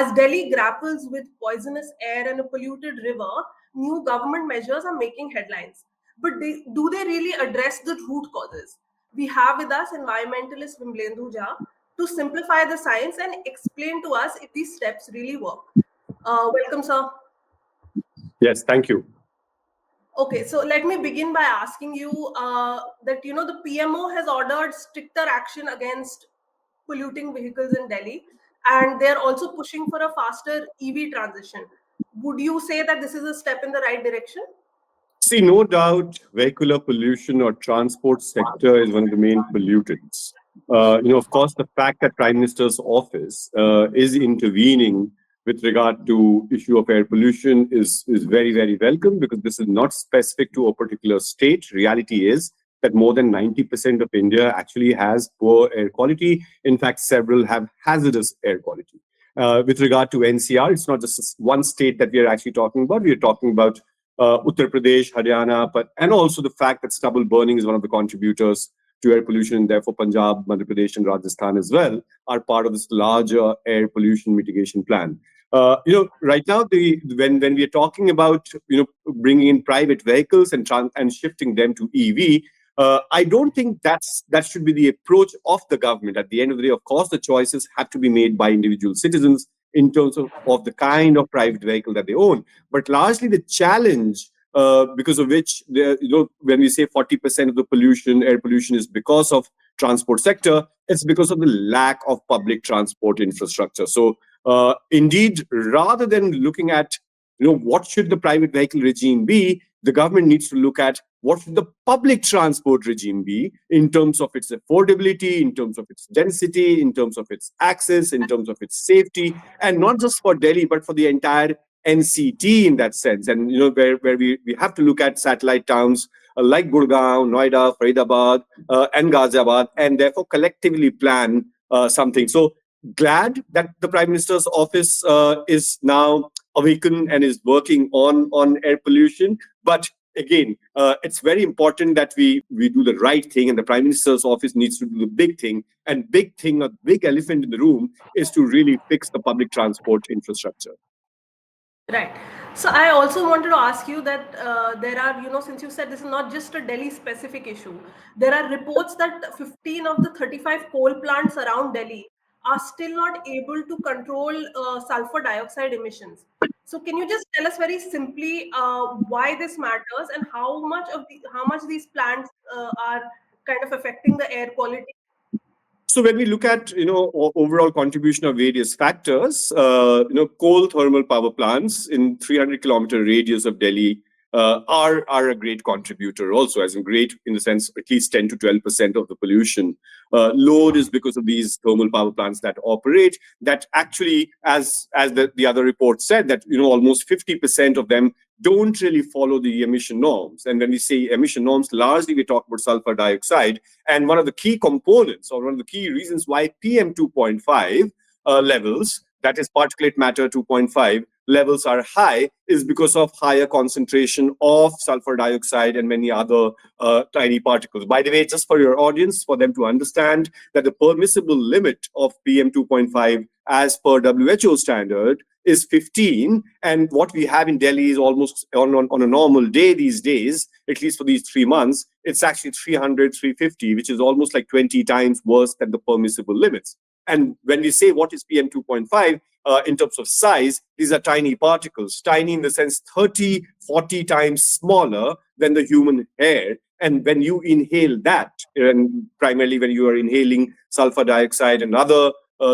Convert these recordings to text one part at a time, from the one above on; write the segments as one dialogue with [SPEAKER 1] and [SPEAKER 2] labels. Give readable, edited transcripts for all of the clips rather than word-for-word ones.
[SPEAKER 1] As Delhi grapples with poisonous air and a polluted river, new government measures are making headlines. But do they really address the root causes? We have with us environmentalist Vimlendu Jha to simplify the science and explain to us if these steps really work. Welcome, sir.
[SPEAKER 2] Yes, thank you.
[SPEAKER 1] Okay, so let me begin by asking you that the PMO has ordered stricter action against polluting vehicles in Delhi, and they're also pushing for a faster EV transition. Would you say that this is a step in the right direction?
[SPEAKER 2] See, no doubt, vehicular pollution or transport sector is one of the main pollutants. Of course, the fact that Prime Minister's office is intervening with regard to issue of air pollution is very, very welcome, because this is not specific to a particular state. Reality is that more than 90% of India actually has poor air quality. In fact, several have hazardous air quality. With regard to NCR, it's not just one state that we are actually talking about. We are talking about Uttar Pradesh, Haryana, and also the fact that stubble burning is one of the contributors to air pollution, and therefore Punjab, Madhya Pradesh, and Rajasthan as well are part of this larger air pollution mitigation plan. Right now, when we are talking about bringing in private vehicles and shifting them to EV, I don't think that should be the approach of the government. At the end of the day, of course, the choices have to be made by individual citizens in terms of the kind of private vehicle that they own. But largely the challenge, because of which, when we say 40% of the pollution, air pollution, is because of transport sector, it's because of the lack of public transport infrastructure. So indeed, rather than looking at what should the private vehicle regime be, the government needs to look at what should the public transport regime be in terms of its affordability, in terms of its density, in terms of its access, in terms of its safety, and not just for Delhi, but for the entire NCT in that sense. And where we have to look at satellite towns like Gurgaon, Noida, Faridabad, and Ghaziabad, and therefore collectively plan something. So glad that the Prime Minister's office is now awakened and is working on air pollution. But again, it's very important that we do the right thing, and the Prime Minister's office needs to do the big thing. And big thing, a big elephant in the room, is to really fix the public transport infrastructure.
[SPEAKER 1] Right. So I also wanted to ask you that there are, since you said this is not just a Delhi specific issue, there are reports that 15 of the 35 coal plants around Delhi are still not able to control sulfur dioxide emissions. So can you just tell us very simply why this matters and how much these plants are kind of affecting the air quality?
[SPEAKER 2] So when we look at overall contribution of various factors, coal thermal power plants in 300-kilometer radius of Delhi are a great contributor also, as in great in the sense at least 10 to 12% of the pollution load is because of these thermal power plants that operate. That actually, as the other report said, that almost 50% of them don't really follow the emission norms. And when we say emission norms, largely we talk about sulfur dioxide. And one of the key components, or one of the key reasons why PM 2.5 levels, that is particulate matter 2.5 levels, are high, is because of higher concentration of sulfur dioxide and many other tiny particles. By the way, just for your audience, for them to understand that the permissible limit of PM 2.5 as per WHO standard is 15, and what we have in Delhi is almost on a normal day these days, at least for these 3 months, it's actually 300, 350, which is almost like 20 times worse than the permissible limits. And when we say what is PM 2.5, in terms of size, these are tiny particles, tiny in the sense 30, 40 times smaller than the human hair. And when you inhale that, and primarily when you are inhaling sulfur dioxide and other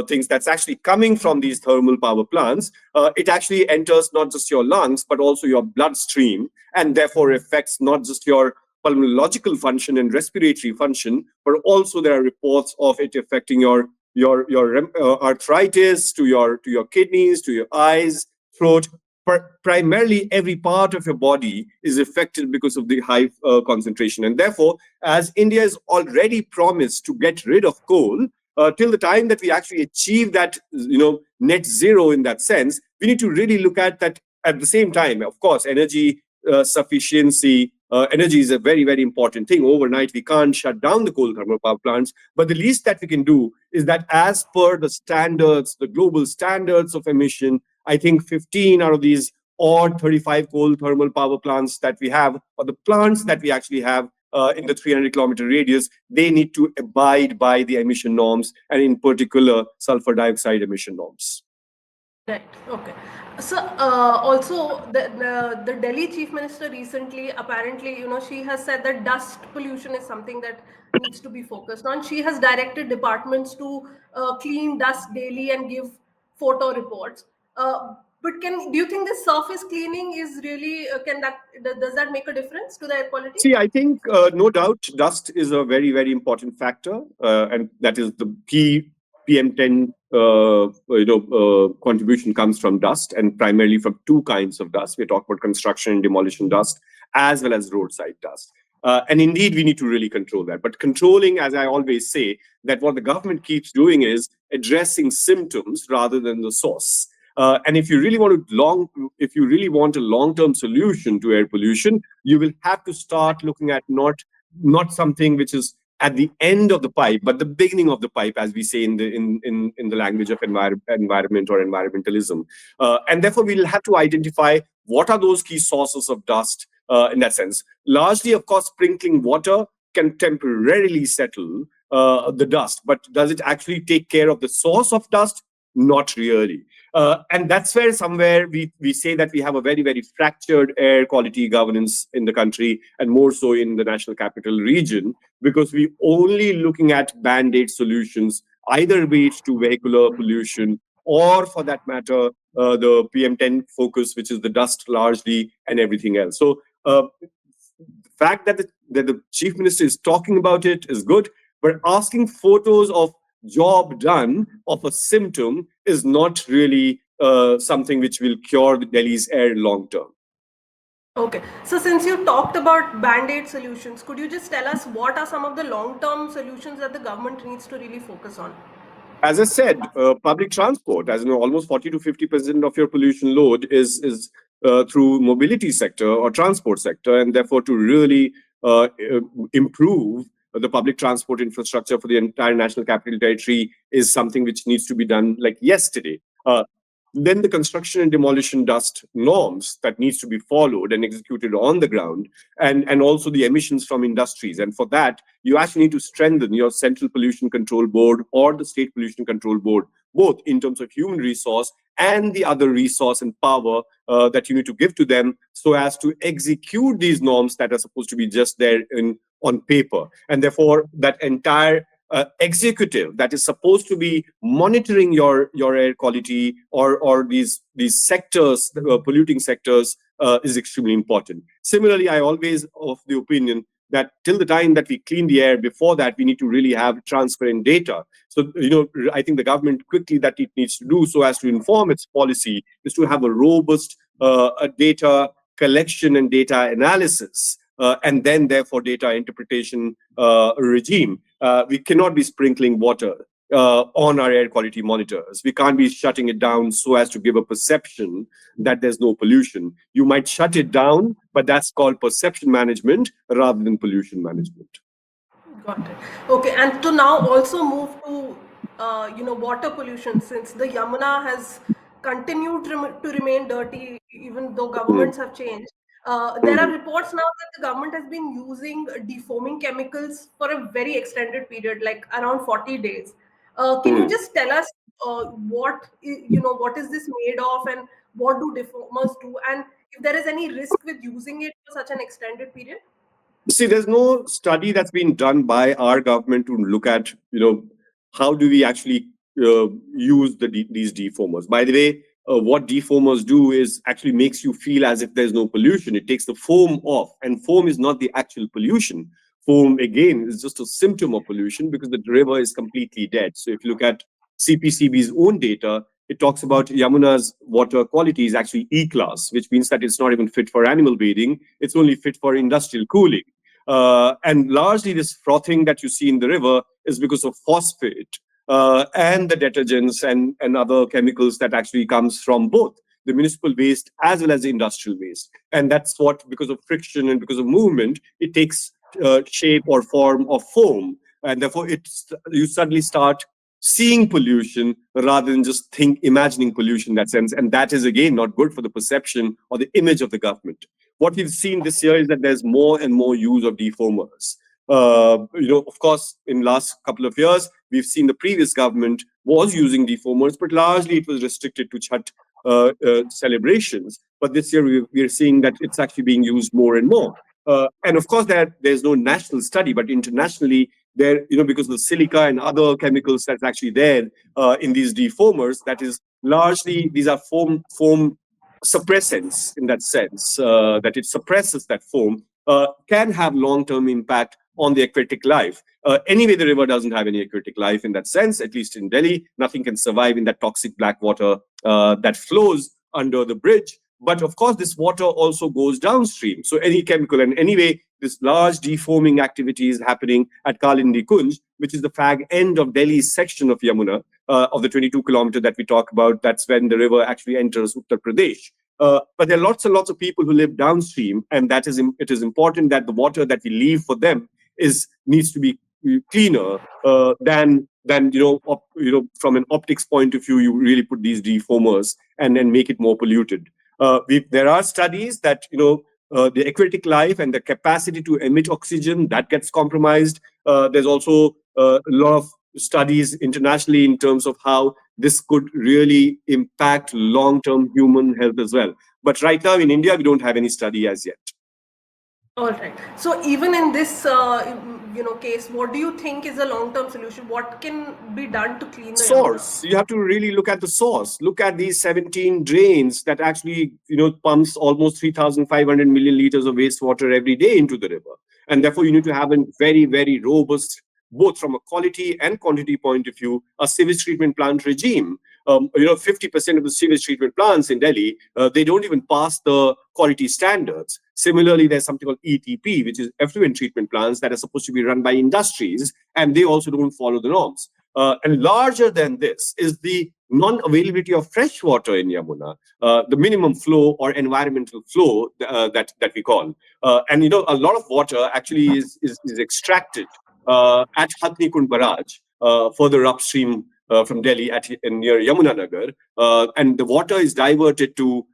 [SPEAKER 2] things that's actually coming from these thermal power plants, it actually enters not just your lungs, but also your bloodstream, and therefore affects not just your pulmonological function and respiratory function, but also there are reports of it affecting your arthritis, to your kidneys, to your eyes, throat. Primarily every part of your body is affected because of the high concentration. And therefore, as India has already promised to get rid of coal, till the time that we actually achieve that net zero in that sense, we need to really look at that. At the same time, of course, energy sufficiency energy is a very, very important thing. Overnight, we can't shut down the coal thermal power plants. But the least that we can do is that, as per the standards, the global standards of emission, I think 15 out of these or 35 coal thermal power plants that we have, or the plants that we actually have in the 300-kilometer radius, they need to abide by the emission norms, and in particular, sulfur dioxide emission norms.
[SPEAKER 1] Right. Okay. So, also the Delhi Chief Minister recently, apparently, she has said that dust pollution is something that needs to be focused on. She has directed departments to clean dust daily and give photo reports. But do you think this surface cleaning is really does that make a difference to the air quality?
[SPEAKER 2] See, I think no doubt dust is a very, very important factor, and that is the key. PM10 contribution comes from dust, and primarily from two kinds of dust. We're talking about construction and demolition dust, as well as roadside dust. And indeed, we need to really control that. But controlling, as I always say, that what the government keeps doing is addressing symptoms rather than the source. And if you really want a long-term solution to air pollution, you will have to start looking at not something which is at the end of the pipe, but the beginning of the pipe, as we say in the language of environment or environmentalism. And therefore, we'll have to identify what are those key sources of dust in that sense. Largely, of course, sprinkling water can temporarily settle the dust, but does it actually take care of the source of dust? Not really. And that's where somewhere we say that we have a very, very fractured air quality governance in the country, and more so in the National Capital Region, because we're only looking at band-aid solutions, either be it to vehicular pollution or, for that matter, the PM10 focus, which is the dust largely and everything else. So the fact that the Chief Minister is talking about it is good, but asking photos of job done of a symptom is not really something which will cure Delhi's air long term.
[SPEAKER 1] Okay. So since you talked about band-aid solutions, could you just tell us what are some of the long-term solutions that the government needs to really focus on?
[SPEAKER 2] As I said, public transport, as you know, almost 40 to 50% of your pollution load is through mobility sector or transport sector, and therefore to really improve the public transport infrastructure for the entire National Capital Territory is something which needs to be done like yesterday. Then the construction and demolition dust norms that needs to be followed and executed on the ground, and also the emissions from industries. And for that, you actually need to strengthen your Central Pollution Control Board or the State Pollution Control Board, both in terms of human resource and the other resource and power that you need to give to them, so as to execute these norms that are supposed to be just there on paper. And therefore, that entire executive that is supposed to be monitoring your air quality or these sectors, polluting sectors, is extremely important. Similarly, I always of the opinion that till the time that we clean the air, before that we need to really have transparent data. So I think the government quickly that it needs to do so as to inform its policy is to have a robust data collection and data analysis, and then therefore data interpretation regime. We cannot be sprinkling water on our air quality monitors. We can't be shutting it down so as to give a perception that there's no pollution. You might shut it down, but that's called perception management rather than pollution management.
[SPEAKER 1] Got it. Okay, and to now also move to water pollution, since the Yamuna has continued to remain dirty even though
[SPEAKER 2] Mm.
[SPEAKER 1] governments have changed. There are
[SPEAKER 2] Mhm.
[SPEAKER 1] reports now that the government has been using defoaming chemicals for a very extended period, like around 40 days. Can you
[SPEAKER 2] Mm.
[SPEAKER 1] just tell us what is this made of, and what do defoamers do, and if there is any risk with using it for such an extended period?
[SPEAKER 2] See, there's no study that's been done by our government to look at, how do we actually use these defoamers. By the way, what defoamers do is actually makes you feel as if there's no pollution. It takes the foam off, and foam is not the actual pollution. Foam, again, is just a symptom of pollution because the river is completely dead. So if you look at CPCB's own data, it talks about Yamuna's water quality is actually E class, which means that it's not even fit for animal bathing. It's only fit for industrial cooling. And largely this frothing that you see in the river is because of phosphate and the detergents and other chemicals that actually comes from both the municipal waste as well as the industrial waste. And that's what, because of friction and because of movement, it takes shape or form of foam. And therefore, you suddenly start seeing pollution rather than just imagining pollution in that sense. And that is, again, not good for the perception or the image of the government. What we've seen this year is that there's more and more use of defoamers. Of course, in last couple of years, we've seen the previous government was using defoamers, but largely it was restricted to Chhat celebrations. But this year, we're seeing that it's actually being used more and more. And of course, there's no national study, but internationally, because of the silica and other chemicals that's actually there in these defoamers, that is largely, these are foam suppressants in that sense, that it suppresses that foam, can have long-term impact on the aquatic life. Anyway, the river doesn't have any aquatic life in that sense, at least in Delhi. Nothing can survive in that toxic black water that flows under the bridge. But of course, this water also goes downstream. So any chemical, and anyway, this large defoaming activity is happening at Kalindi Kunj, which is the fag end of Delhi's section of Yamuna, of the 22-kilometer that we talk about. That's when the river actually enters Uttar Pradesh. But there are lots and lots of people who live downstream, and it is important that the water that we leave for them needs to be cleaner than from an optics point of view. You really put these defoamers and then make it more polluted. There are studies that the aquatic life and the capacity to emit oxygen that gets compromised. There's also a lot of studies internationally in terms of how this could really impact long-term human health as well. But right now in India, we don't have any study as yet.
[SPEAKER 1] All right. So even in this, case, what do you think is a long-term solution? What can be done to clean the Yamuna?
[SPEAKER 2] Source. You have to really look at the source. Look at these 17 drains that actually, pumps almost 3,500 million liters of wastewater every day into the river. And therefore, you need to have a very, very robust, both from a quality and quantity point of view, a sewage treatment plant regime. 50% of the sewage treatment plants in Delhi, they don't even pass the quality standards. Similarly, there's something called ETP, which is effluent treatment plants that are supposed to be run by industries, and they also don't follow the norms. And larger than this is the non-availability of fresh water in Yamuna, the minimum flow or environmental flow that we call. And a lot of water actually is extracted at Hatni Kund Barrage, further upstream from Delhi near Yamuna Nagar, and the water is diverted to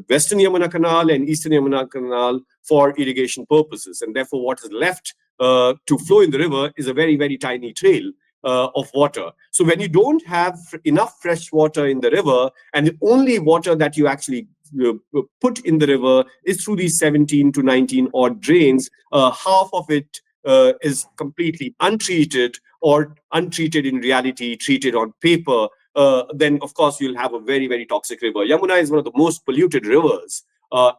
[SPEAKER 2] Western Yamuna Canal and Eastern Yamuna Canal for irrigation purposes, and therefore what is left to flow in the river is a very, very tiny trail of water. So when you don't have enough fresh water in the river, and the only water that you actually put in the river is through these 17 to 19 odd drains, half of it is completely untreated, or untreated in reality, treated on paper, then of course you'll have a very, very toxic river. Yamuna is one of the most polluted rivers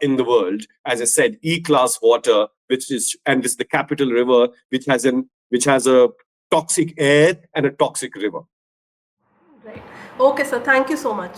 [SPEAKER 2] in the world. As I said, E-class water, and this is the capital river, which has a toxic air and a toxic river.
[SPEAKER 1] Right. Okay, sir. Thank you so much.